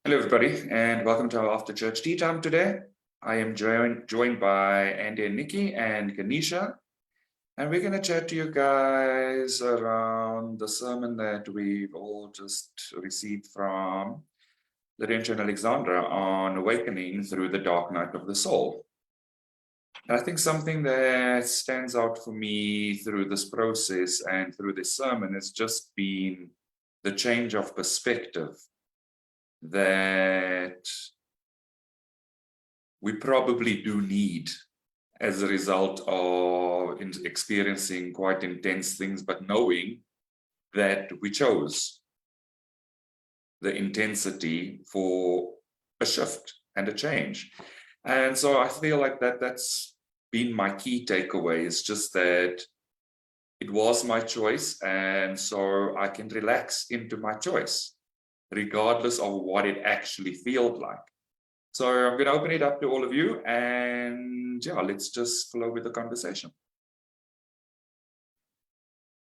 Hello, everybody, and welcome to our after church tea time today. I am joined by Andy and Nikki and Ganesha, and we're going to chat to you guys around the sermon that we've all just received from Laurentian and Alexandra on awakening through the dark night of the soul. And I think something that stands out for me through this process and through this sermon has just been the change of perspective that we probably do need as a result of experiencing quite intense things, but knowing that we chose the intensity for a shift and a change. And so I feel like that's been my key takeaway, is just that it was my choice, and so I can relax into my choice regardless of what it actually felt like. So I'm going to open it up to all of you, and yeah, let's just flow with the conversation.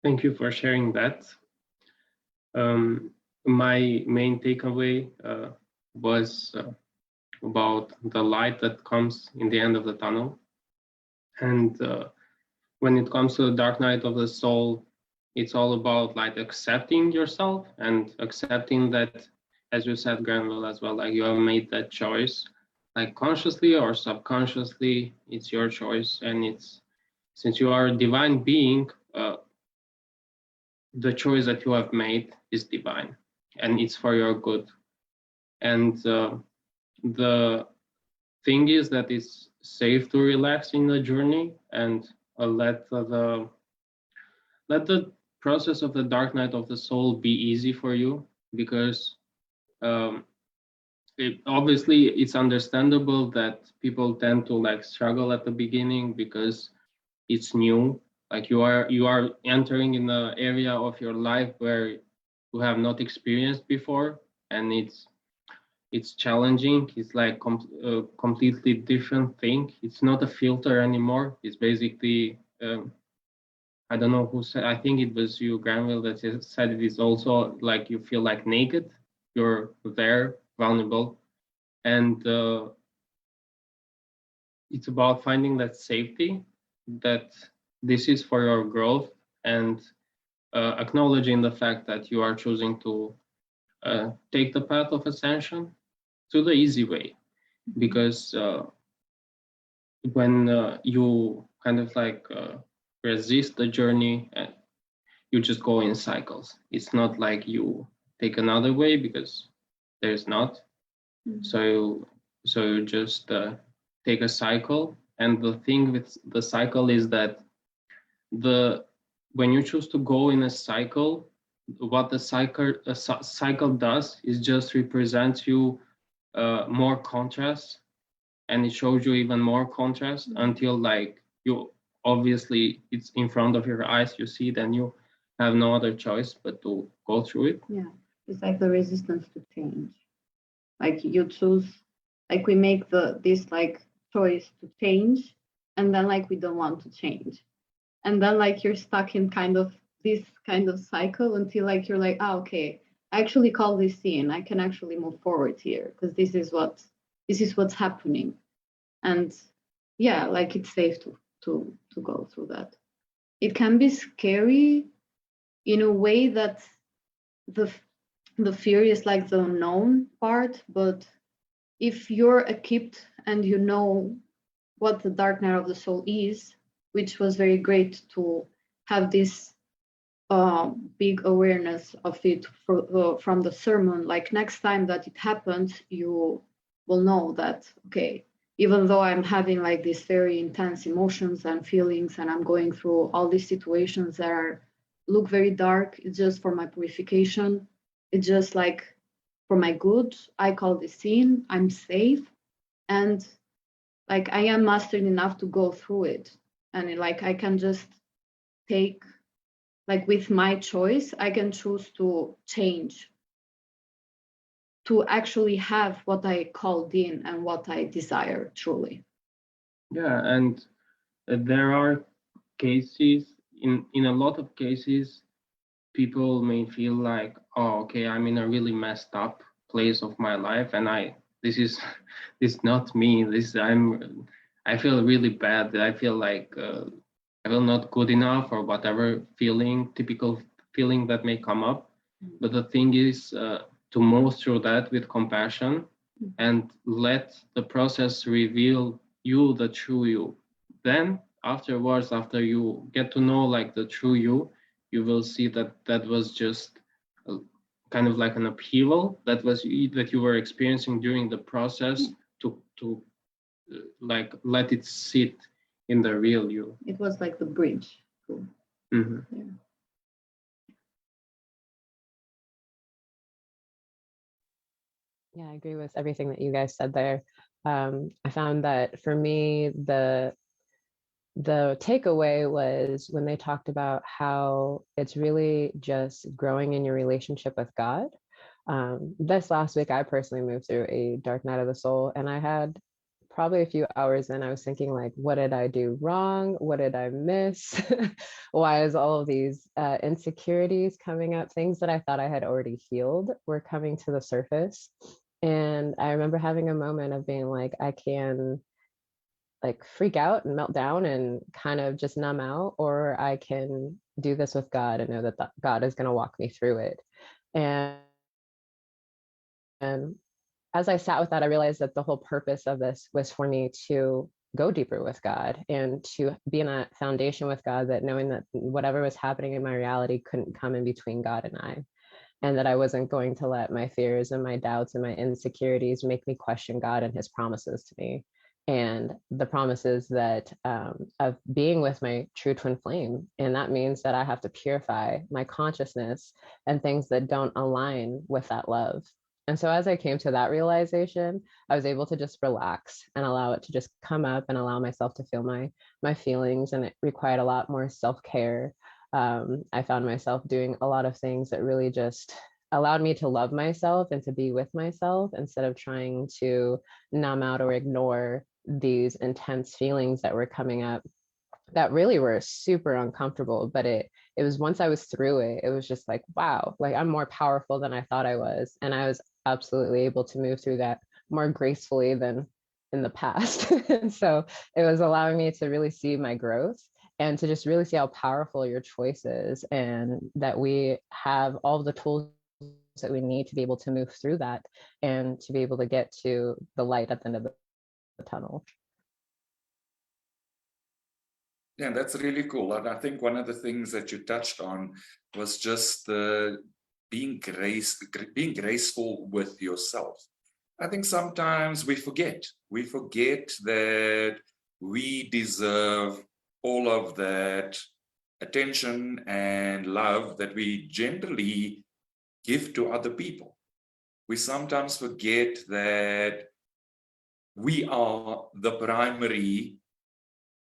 Thank you for sharing that. My main takeaway was about the light that comes in the end of the tunnel. And when it comes to the dark night of the soul, it's all about like accepting yourself and accepting that, as you said, Granville, as well, like you have made that choice, like consciously or subconsciously, it's your choice. And it's, since you are a divine being, the choice that you have made is divine and it's for your good. And the thing is that it's safe to relax in the journey and let the process of the dark night of the soul be easy for you, because obviously it's understandable that people tend to like struggle at the beginning because it's new. Like you are entering in an area of your life where you have not experienced before, and it's challenging. It's like a completely different thing. It's not a filter anymore. It's basically I don't know who said, I think it was you, Granville, that said it is also like you feel like naked. You're there, vulnerable, and it's about finding that safety, that this is for your growth, and acknowledging the fact that you are choosing to take the path of ascension to the easy way. Because when you kind of like resist the journey, you just go in cycles. It's not like you take another way, because there's not. Mm-hmm. So you just take a cycle. And the thing with the cycle is that when you choose to go in a cycle, what the cycle does is just represents you more contrast, and it shows you even more contrast until like you obviously it's in front of your eyes, you see it, and you have no other choice but to go through it. Yeah, it's like the resistance to change. Like you choose, like we make this like choice to change, and then like we don't want to change, and then like you're stuck in this kind of cycle until like you're like, okay, I actually call this in. I can actually move forward here because this is what's happening. And yeah, like it's safe to go through that. It can be scary in a way that the fear is like the unknown part, but if you're equipped and you know what the dark night of the soul is, which was very great to have this big awareness of it from the sermon, like next time that it happens, you will know that, okay, even though I'm having like these very intense emotions and feelings, and I'm going through all these situations that look very dark, it's just for my purification. It's just like for my good. I call this in, I'm safe, and like I am mastered enough to go through it. And like I can just take, like with my choice, I can choose to change, to actually have what I called in and what I desire truly. Yeah, and there are cases, in a lot of cases, people may feel like, oh, okay, I'm in a really messed up place of my life, and this is not me. I feel really bad. I feel like I feel not good enough, or whatever typical feeling that may come up. But the thing is to move through that with compassion and let the process reveal you, the true you. Then afterwards, after you get to know like the true you, you will see that that was just kind of like an upheaval that you were experiencing during the process to like let it sit in the real you. It was like the bridge. Cool. Mm-hmm. Yeah. Yeah, I agree with everything that you guys said there. I found that for me, the takeaway was when they talked about how it's really just growing in your relationship with God. This last week, I personally moved through a dark night of the soul, and I had probably a few hours in, I was thinking like, what did I do wrong? What did I miss? Why is all of these insecurities coming up? Things that I thought I had already healed were coming to the surface. And I remember having a moment of being like, I can like freak out and melt down and kind of just numb out, or I can do this with God and know that God is going to walk me through it. And as I sat with that, I realized that the whole purpose of this was for me to go deeper with God and to be in a foundation with God, that knowing that whatever was happening in my reality couldn't come in between God and I. And that I wasn't going to let my fears and my doubts and my insecurities make me question God and his promises to me. And the promises that of being with my true twin flame. And that means that I have to purify my consciousness and things that don't align with that love. And so as I came to that realization, I was able to just relax and allow it to just come up and allow myself to feel my feelings. And it required a lot more self-care. I found myself doing a lot of things that really just allowed me to love myself and to be with myself instead of trying to numb out or ignore these intense feelings that were coming up that really were super uncomfortable. But it was, once I was through it, it was just like, wow, like I'm more powerful than I thought I was. And I was absolutely able to move through that more gracefully than in the past. And so it was allowing me to really see my growth and to just really see how powerful your choice is, and that we have all the tools that we need to be able to move through that and to be able to get to the light at the end of the tunnel. Yeah, that's really cool. And I think one of the things that you touched on was just being graceful with yourself. I think sometimes we forget that we deserve all of that attention and love that we generally give to other people. We sometimes forget that we are the primary,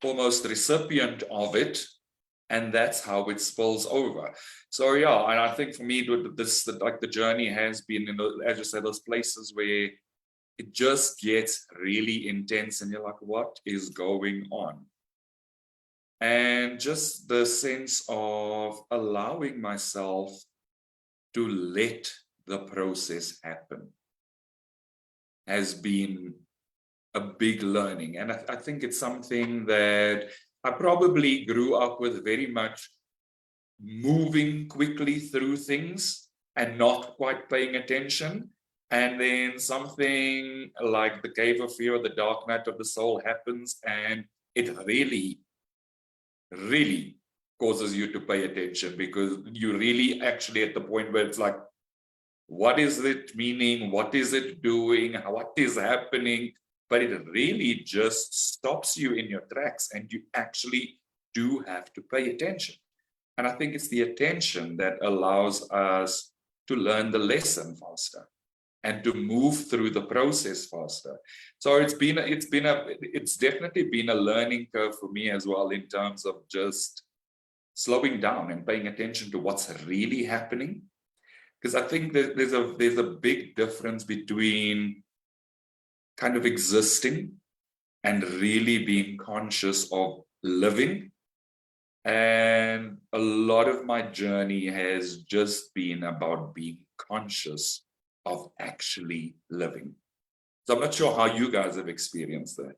almost recipient of it, and that's how it spills over. So yeah, and I think for me, this like the journey has been, as you said, those places where it just gets really intense and you're like, what is going on? And just the sense of allowing myself to let the process happen has been a big learning. And I think it's something that I probably grew up with, very much moving quickly through things and not quite paying attention. And then something like the cave of fear or the dark night of the soul happens, and it really, really causes you to pay attention, because you really actually at the point where it's like, what is it meaning? What is it doing? What is happening? But it really just stops you in your tracks, and you actually do have to pay attention. And I think it's the attention that allows us to learn the lesson faster and to move through the process faster. So it's definitely been a learning curve for me as well, in terms of just slowing down and paying attention to what's really happening. Because I think that there's a big difference between kind of existing and really being conscious of living. And a lot of my journey has just been about being conscious of actually living. So I'm not sure how you guys have experienced that.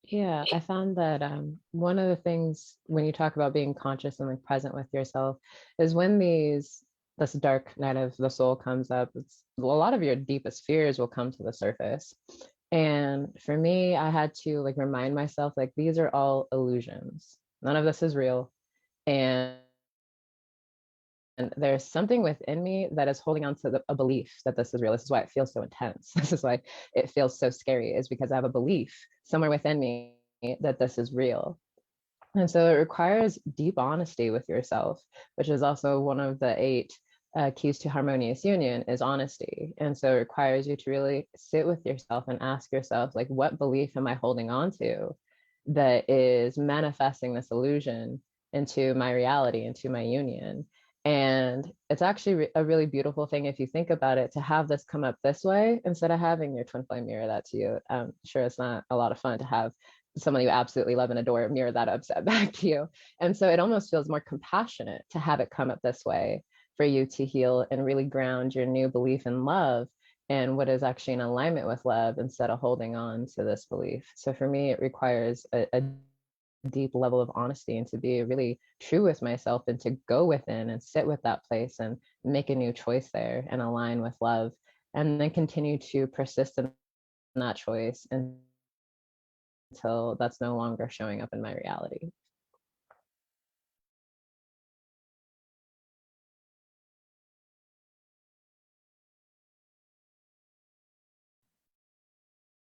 Yeah, I found that one of the things when you talk about being conscious and like present with yourself is when this dark night of the soul comes up, it's a lot of your deepest fears will come to the surface. And for me, I had to like remind myself like these are all illusions. None of this is real. And there's something within me that is holding on to a belief that this is real. This is why it feels so intense. This is why it feels so scary, is because I have a belief somewhere within me that this is real. And so it requires deep honesty with yourself, which is also one of the 8 keys to harmonious union is honesty. And so it requires you to really sit with yourself and ask yourself, like, what belief am I holding on to that is manifesting this illusion into my reality, into my union? And it's actually a really beautiful thing if you think about it, to have this come up this way instead of having your twin flame mirror that to you. I'm sure it's not a lot of fun to have someone you absolutely love and adore mirror that upset back to you. And so it almost feels more compassionate to have it come up this way for you to heal and really ground your new belief in love and what is actually in alignment with love instead of holding on to this belief. So for me, it requires a deep level of honesty and to be really true with myself and to go within and sit with that place and make a new choice there and align with love, and then continue to persist in that choice until that's no longer showing up in my reality.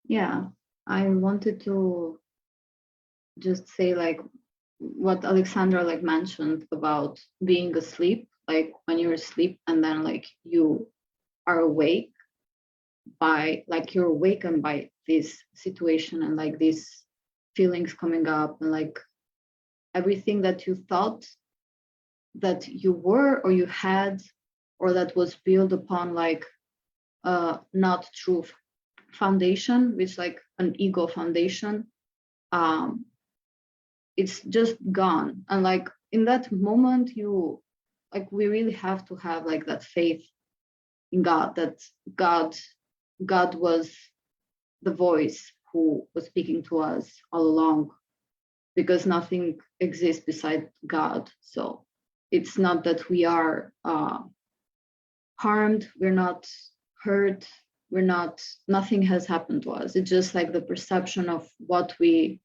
Yeah, I wanted to just say like what Alexandra like mentioned about being asleep, like when you're asleep and then like you are awake by like you're awakened by this situation and like these feelings coming up and like everything that you thought that you were or you had or that was built upon like not true foundation, which like an ego foundation, it's just gone. And like in that moment you like we really have to have like that faith in God, that God was the voice who was speaking to us all along, because nothing exists beside God. So it's not that we are harmed, we're not hurt, we're not, nothing has happened to us. It's just like the perception of what we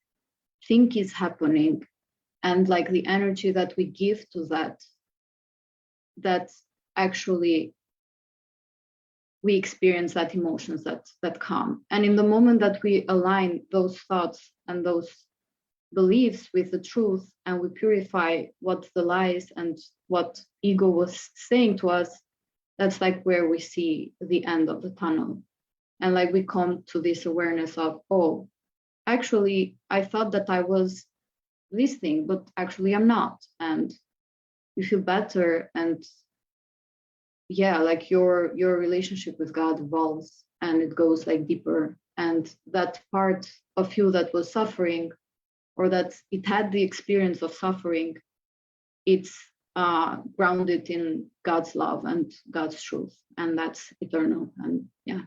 think is happening and like the energy that we give to that actually we experience that emotions that come. And in the moment that we align those thoughts and those beliefs with the truth and we purify what the lies and what ego was saying to us, that's like where we see the end of the tunnel. And like we come to this awareness of, oh, actually I thought that I was listening, but actually I'm not. And you feel better. And yeah, like your relationship with God evolves and it goes like deeper. And that part of you that was suffering or that it had the experience of suffering, it's grounded in God's love and God's truth, and that's eternal. And yeah,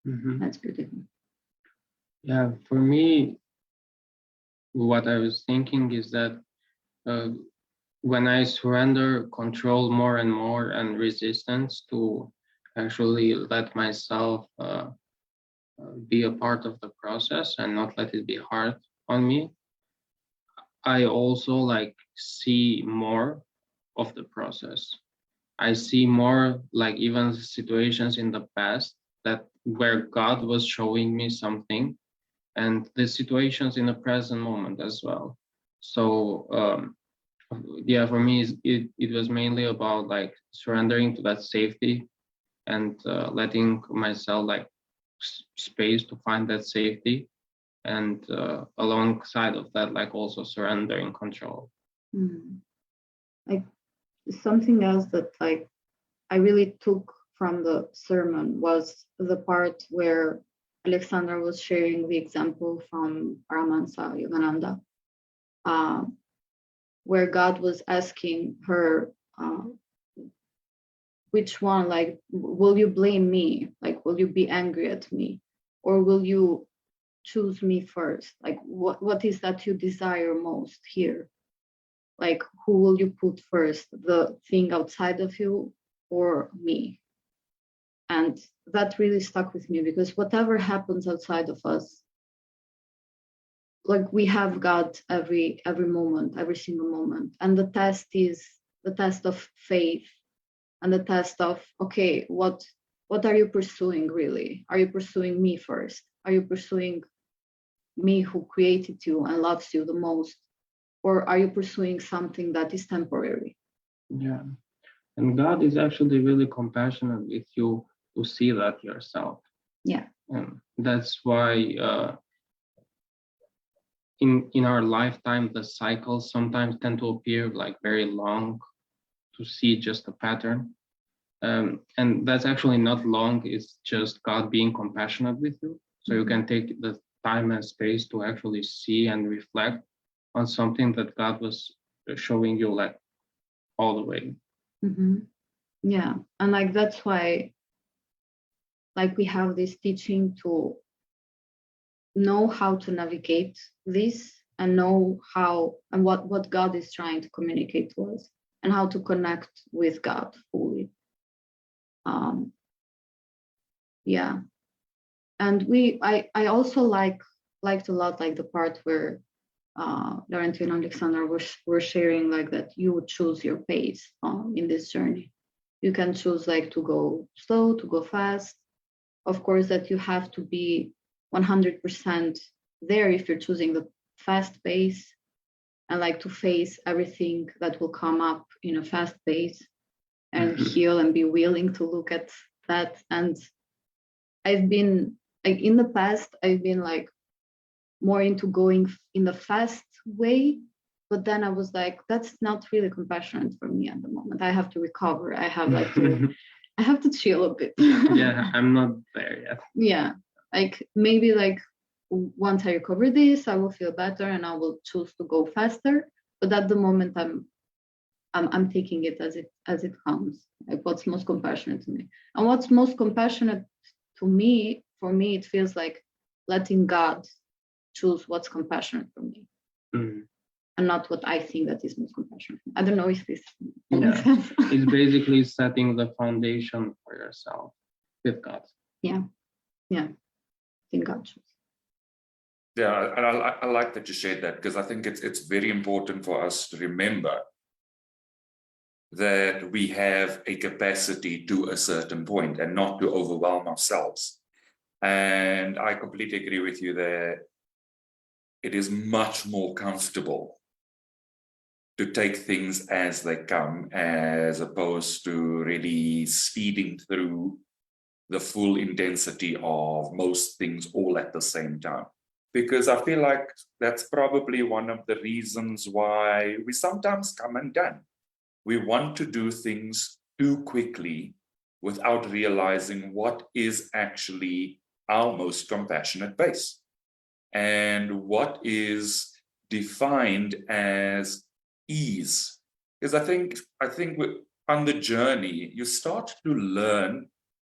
that's beautiful. Yeah, for me, what I was thinking is that when I surrender control more and more and resistance to actually let myself be a part of the process and not let it be hard on me, I also like see more of the process. I see more like even situations in the past that where God was showing me something, and the situations in the present moment as well. So yeah, for me it was mainly about like surrendering to that safety and letting myself like space to find that safety, and alongside of that like also surrendering control. Like something else that like I really took from the sermon was the part where Alexandra was sharing the example from Paramahansa Yogananda, where God was asking her, which one, like, will you blame me? Like, will you be angry at me? Or will you choose me first? Like, what is that you desire most here? Like, who will you put first, the thing outside of you or me? And that really stuck with me, because whatever happens outside of us, like, we have God every moment, every single moment. And the test is the test of faith, and the test of, okay, what are you pursuing really? Are you pursuing me first? Are you pursuing me who created you and loves you the most? Or are you pursuing something that is temporary? Yeah. And God is actually really compassionate with you to see that yourself. Yeah. And that's why in our lifetime, the cycles sometimes tend to appear like very long to see just a pattern. And that's actually not long, it's just God being compassionate with you. So you can take the time and space to actually see and reflect on something that God was showing you like all the way. Mm-hmm. Yeah. And like, that's why, like, we have this teaching to know how to navigate this, and know how and what God is trying to communicate to us, and how to connect with God fully. Yeah. And I also liked a lot, like, the part where Laurentine and Alexander were sharing, like, that you would choose your pace in this journey. You can choose, like, to go slow, to go fast. Of course, that you have to be 100% there if you're choosing the fast pace, and, like, to face everything that will come up in a fast pace, and heal and be willing to look at that. And I've been, like, in the past, I've been, like, more into going in the fast way, but then I was like, that's not really compassionate for me at the moment. I have to recover. I have, like, I have to chill a bit. Yeah, I'm not there yet. Yeah, like, maybe, like, once I recover this, I will feel better and I will choose to go faster. But at the moment, I'm taking it as it comes. Like, what's most compassionate to me, and what's most compassionate to me, for me, it feels like letting God choose what's compassionate for me, and not what I think that is most compassionate. I don't know if this makes sense. It's basically setting the foundation for yourself with God. Yeah. I think God chooses. Yeah, and I like that you shared that, because I think it's very important for us to remember that we have a capacity to a certain point and not to overwhelm ourselves. And I completely agree with you that it is much more comfortable to take things as they come, as opposed to really speeding through the full intensity of most things all at the same time. Because I feel like that's probably one of the reasons why we sometimes come undone. We want to do things too quickly without realizing what is actually our most compassionate base, and what is defined as ease. Because I think on the journey, you start to learn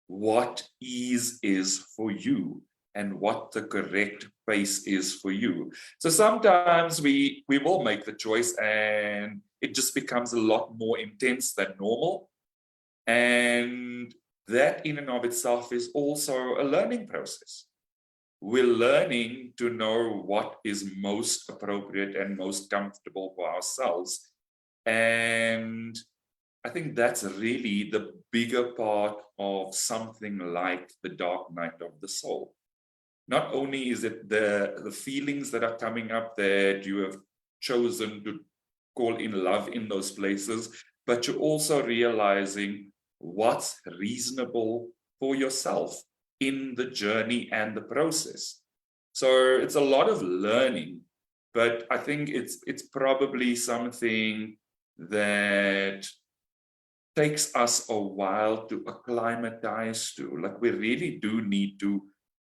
what ease is for you and what the correct pace is for you. So sometimes we will make the choice and it just becomes a lot more intense than normal. And that in and of itself is also a learning process. We're learning to know what is most appropriate and most comfortable for ourselves. And I think that's really the bigger part of something like the dark night of the soul. Not only is it the feelings that are coming up that you have chosen to call in love in those places, but you're also realizing what's reasonable for yourself in the journey and the process. So it's a lot of learning, but I think it's probably something that takes us a while to acclimatize to. Like, we really do need to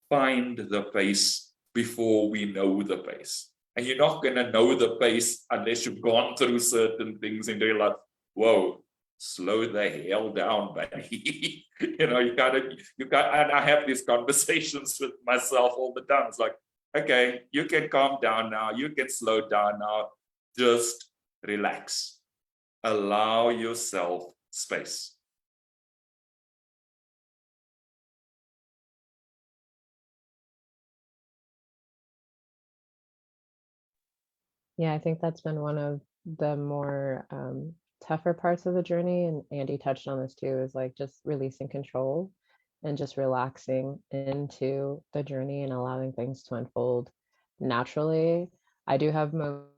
find the pace before we know the pace. And you're not going to know the pace unless you've gone through certain things and you're like, whoa, slow the hell down, buddy. You got, and I have these conversations with myself all the time. It's like, okay, you can calm down now. You can slow down now. Just relax. Allow yourself space. Yeah, I think that's been one of the more tougher parts of the journey. And Andy touched on this too, is like just releasing control and just relaxing into the journey and allowing things to unfold naturally. I do have moments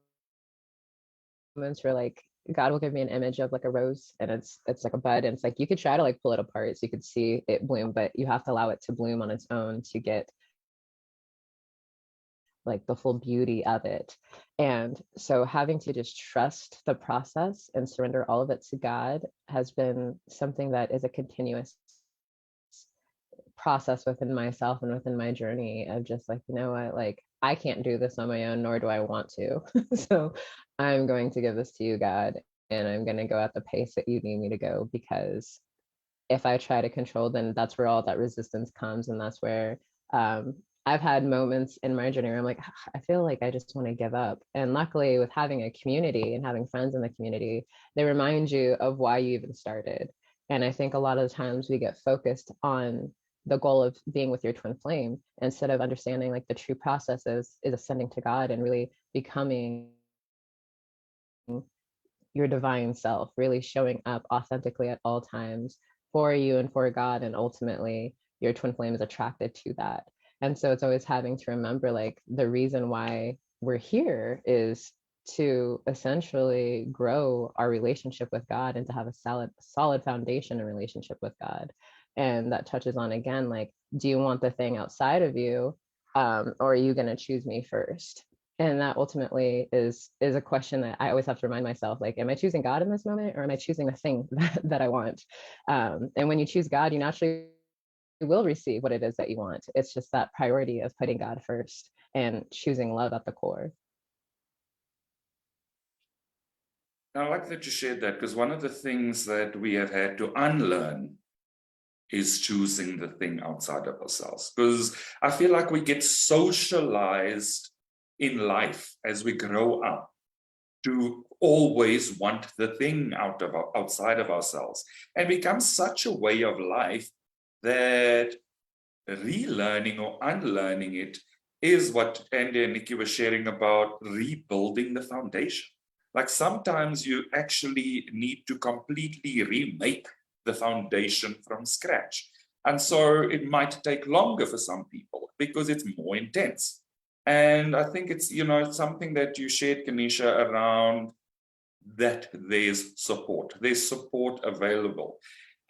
where like God will give me an image of like a rose and it's like a bud, and it's like you could try to like pull it apart so you could see it bloom, but you have to allow it to bloom on its own to get like the full beauty of it. And so having to just trust the process and surrender all of it to God has been something that is a continuous process within myself and within my journey of just like, you know what, like I can't do this on my own, nor do I want to. So I'm going to give this to you, God, and I'm going to go at the pace that you need me to go, because if I try to control, then that's where all that resistance comes. And that's where I've had moments in my journey where I'm like, I feel like I just want to give up. And luckily, with having a community and having friends in the community, they remind you of why you even started. And I think a lot of the times we get focused on the goal of being with your twin flame instead of understanding like the true process is ascending to God and really becoming your divine self, really showing up authentically at all times for you and for God. And ultimately, your twin flame is attracted to that. And so it's always having to remember like the reason why we're here is to essentially grow our relationship with God and to have a solid foundation in relationship with God. And that touches on, again, like, do you want the thing outside of you, or are you going to choose me first? And that ultimately is a question that I always have to remind myself, like, am I choosing God in this moment, or am I choosing the thing that I want? And when you choose God, you naturally will receive what it is that you want. It's just that priority of putting God first and choosing love at the core. I like that you shared that, because one of the things that we have had to unlearn is choosing the thing outside of ourselves. Because I feel like we get socialized in life as we grow up to always want the thing outside of ourselves, and becomes such a way of life that relearning or unlearning it is what Andy and Nikki were sharing about, rebuilding the foundation. Like sometimes you actually need to completely remake the foundation from scratch. And so it might take longer for some people because it's more intense. And I think it's, something that you shared, Kanisha, around that there's support. There's support available.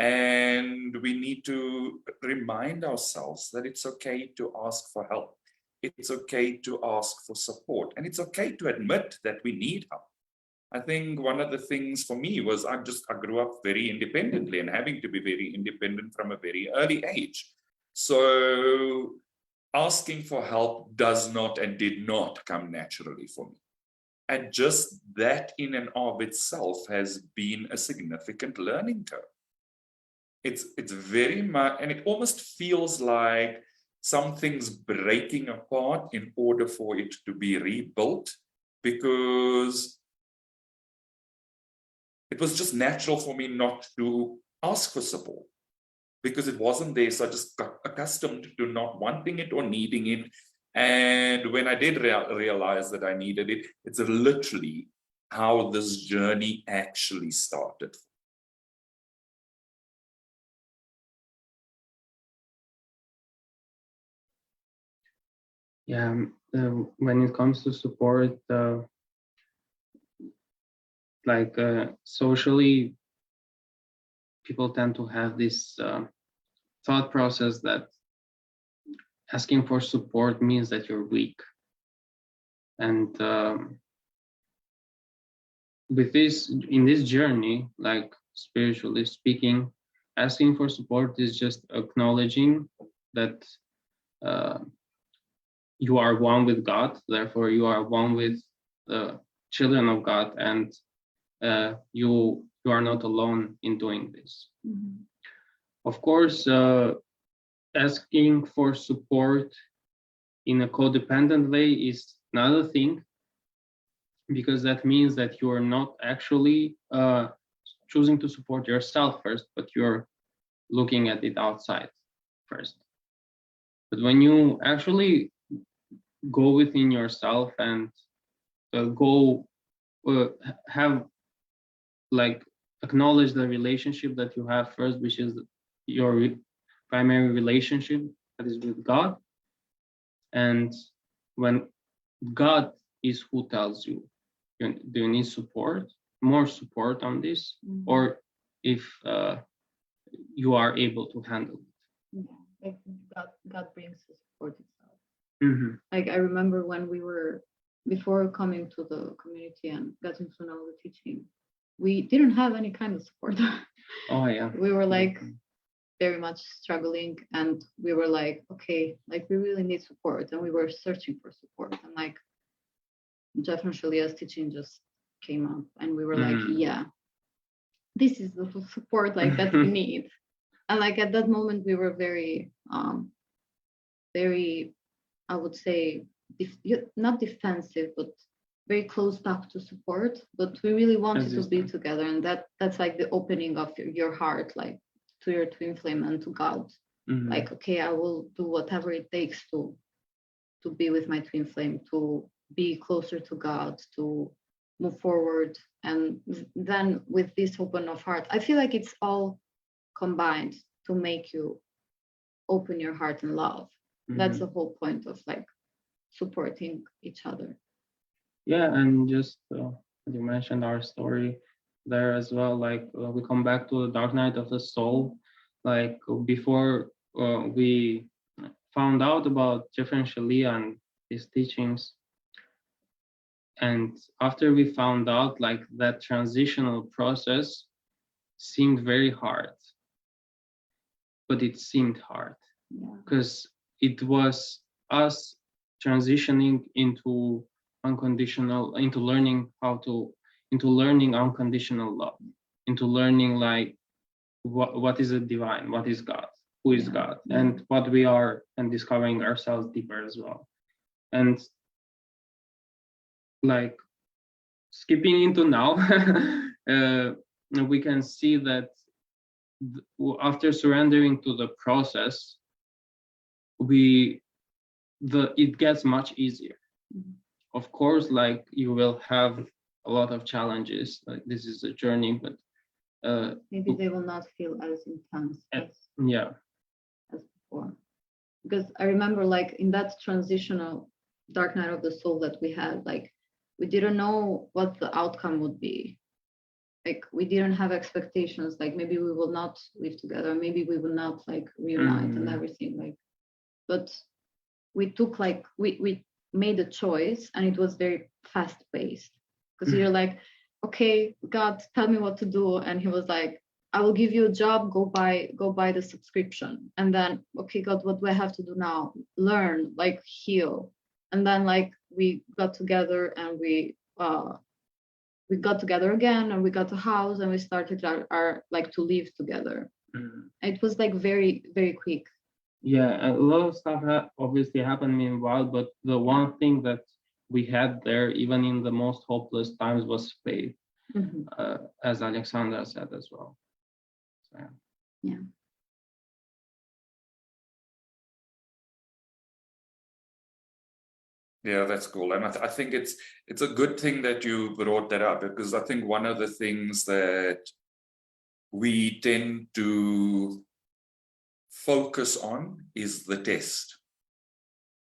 And we need to remind ourselves that it's okay to ask for help. It's okay to ask for support. And it's okay to admit that we need help. I think one of the things for me was I grew up very independently and having to be very independent from a very early age. So asking for help does not and did not come naturally for me. And just that in and of itself has been a significant learning curve. It's very much, and it almost feels like something's breaking apart in order for it to be rebuilt, because it was just natural for me not to ask for support because it wasn't there. So I just got accustomed to not wanting it or needing it. And when I did realize that I needed it, it's literally how this journey actually started. Yeah, when it comes to support, socially, people tend to have this thought process that asking for support means that you're weak. And in this journey, like spiritually speaking, asking for support is just acknowledging that you are one with God, therefore you are one with the children of God, and you are not alone in doing this. Mhm. Of course, asking for support in a codependent way is another thing, because that means that you are not actually choosing to support yourself first, but you're looking at it outside first. But when you actually go within yourself and have like acknowledge the relationship that you have first, which is your primary relationship, that is with God. And when God is who tells you, do you need support, more support on this, Mhm. or if you are able to handle it. Yeah, like God brings the support itself. Mm-hmm. Like I remember when we were, before coming to the community and getting to know the teaching, we didn't have any kind of support. Oh yeah. We were like very much struggling, and we were like, okay, like we really need support, and we were searching for support, and like Jeff and Shalea's teaching just came up, and we were like, yeah, this is the support like that we need. And like at that moment we were very I would say not defensive, but very closed up to support, but we really wanted to be together, and that's like the opening of your heart, like to your twin flame and to God. Mm-hmm. Like, okay, I will do whatever it takes to be with my twin flame, to be closer to God, to move forward. And then with this open of heart, I feel like it's all combined to make you open your heart and love. Mm-hmm. That's the whole point of like supporting each other. Yeah, and just you mentioned our story there as well. Like we come back to the dark night of the soul. Like before we found out about Jeff and Shaleia and his teachings, and after we found out, like that transitional process seemed very hard. But it seemed hard because it was us transitioning into learning unconditional love, into learning like what is a divine, what is God, who is God, and what we are, and discovering ourselves deeper as well. And like skipping into now, we can see that after surrendering to the process, it gets much easier. Mm-hmm. Of course, like you will have a lot of challenges, like this is a journey, but maybe they will not feel as intense as before. Because I remember like in that transitional dark night of the soul that we had, like we didn't know what the outcome would be. Like we didn't have expectations, like maybe we will not live together, maybe we will not like reunite and everything, like, but we took like we made a choice, and it was very fast paced, because you're like, okay, God, tell me what to do, and he was like, I will give you a job, go buy the subscription. And then, okay, God, what do I have to do now? Learn, like heal. And then like we got together, and we got together again, and we got a house, and we started our like to live together. It was like very, very quick. Yeah, a lot of stuff obviously happened meanwhile, but the one thing that we had there, even in the most hopeless times, was faith, as Alexandra said as well. So, yeah. Yeah, that's cool. And I think it's a good thing that you brought that up, because I think one of the things that we tend to focus on is the test.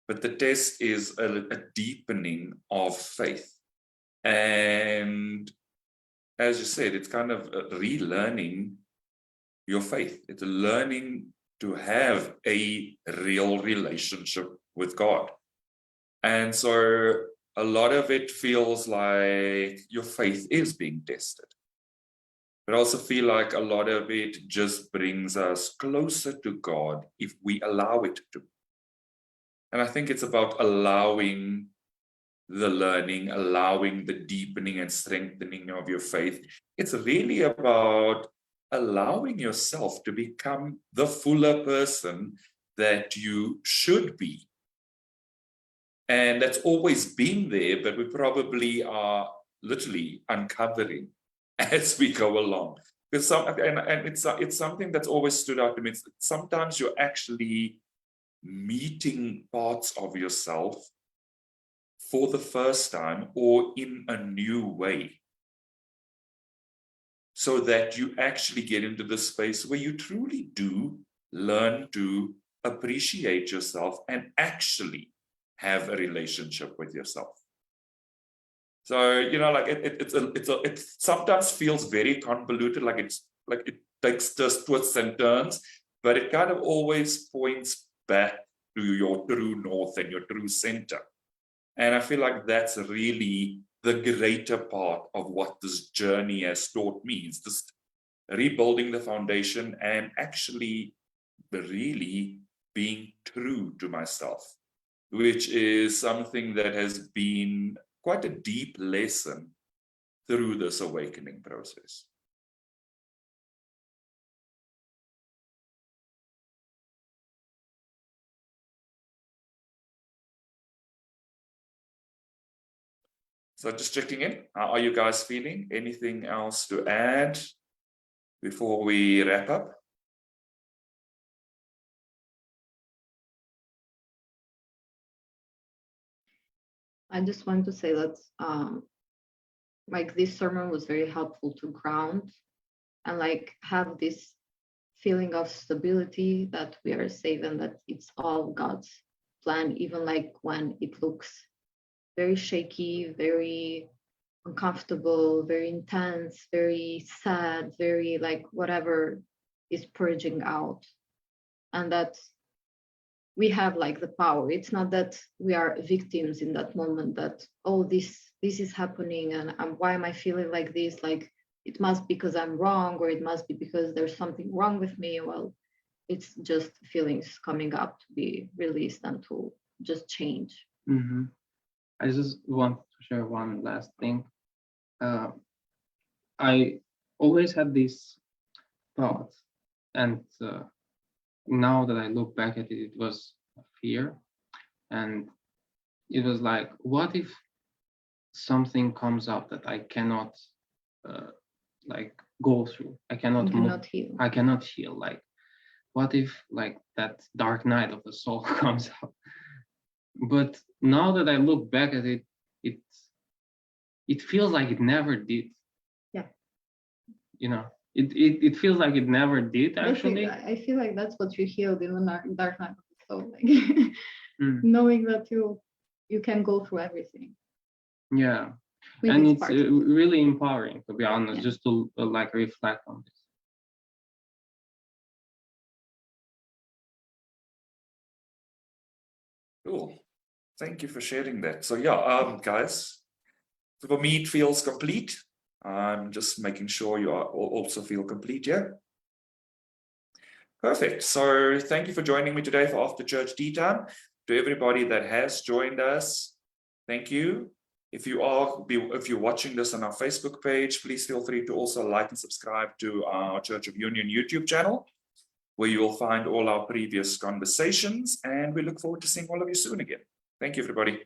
But the test is a deepening of faith. And as you said, it's kind of relearning your faith. It's learning to have a real relationship with God. And so a lot of it feels like your faith is being tested. But I also feel like a lot of it just brings us closer to God if we allow it to. And I think it's about allowing the learning, allowing the deepening and strengthening of your faith. It's really about allowing yourself to become the fuller person that you should be. And that's always been there, but we probably are literally uncovering as we go along. Because it's something that's always stood out to me. Sometimes you're actually meeting parts of yourself for the first time or in a new way, so that you actually get into the space where you truly do learn to appreciate yourself and actually have a relationship with yourself. So, you know, like it sometimes feels very convoluted, like it takes just twists and turns, but it kind of always points back to your true north and your true center. And I feel like that's really the greater part of what this journey has taught me. It's just rebuilding the foundation and actually really being true to myself, which is something that has been quite a deep lesson through this awakening process. So just checking in, how are you guys feeling? Anything else to add before we wrap up? I just want to say that like this sermon was very helpful to ground and like have this feeling of stability that we are safe and that it's all God's plan, even like when it looks very shaky, very uncomfortable, very intense, very sad, very like whatever is purging out. And that we have like the power. It's not that we are victims in that moment, that, oh, this is happening and why am I feeling like this? Like it must be because I'm wrong, or it must be because there's something wrong with me. Well, it's just feelings coming up to be released and to just change. Mm-hmm. I just want to share one last thing. I always had this thought, and now that I look back at it, it was a fear. And it was like, what if something comes up that I cannot like go through? I cannot heal. I cannot heal. Like, what if like that dark night of the soul comes up? But now that I look back at it, it feels like it never did. Yeah. You know, it feels like it never did, actually. I feel like that's what you healed in the dark night of the soul, like knowing that you can go through everything. Yeah. And it's really empowering, to be honest, just to like reflect on this. Cool. Thank you for sharing that. So yeah, guys, for me, it feels complete. I'm just making sure you are also feel complete, yeah? Perfect. So thank you for joining me today for After Church Tea Time. To everybody that has joined us, thank you. If you're watching this on our Facebook page, please feel free to also like and subscribe to our Church of Union YouTube channel, where you will find all our previous conversations, and we look forward to seeing all of you soon again. Thank you, everybody.